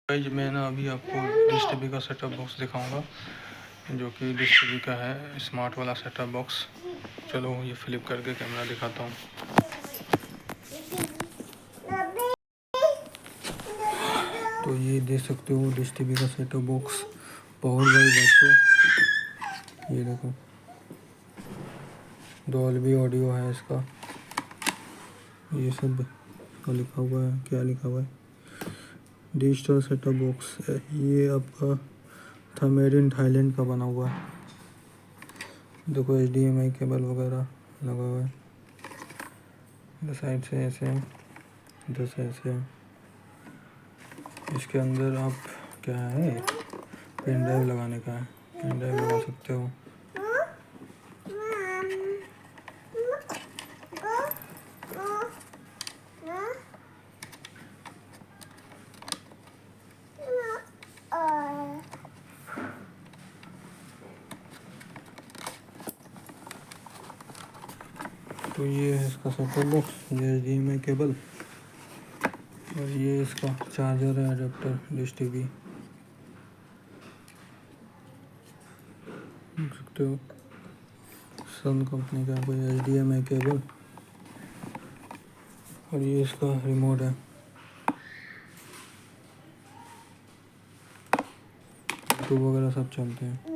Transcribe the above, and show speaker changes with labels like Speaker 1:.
Speaker 1: Guys मैं ना अभी आपको डिश टीवी का सेटअप बॉक्स दिखाऊंगा, जो कि डिश टीवी का है, स्मार्ट वाला सेटअप बॉक्स। चलो ये फ्लिप करके कैमरा दिखाता हूँ। तो ये देख सकते हो डिश टीवी का सेटअप बॉक्स, बहुत बड़ी बच्चों। ये देखो डॉल्बी ऑडियो है इसका। ये सब लिखा हुआ है, क्या लिखा हुआ है, डिजिटल सेटअप बॉक्स है। ये आपका था मेड इन थाईलैंड का बना हुआ है। देखो HDMI केबल वगैरह लगा हुआ है। इधर साइड से ऐसे है, इधर से ऐसे है। इसके अंदर आप क्या है, पेन ड्राइव लगाने का है, पेन ड्राइव लगा सकते हो। तो ये है इसका सेटअप बॉक्स, ये HDMI केबल, और ये इसका चार्जर है, अडेप्टर डिश टीवी देख सकते हो। सन कंपनी का कोई HDMI केबल, और ये इसका रिमोट है। यूट्यूब वगैरह सब चलते हैं।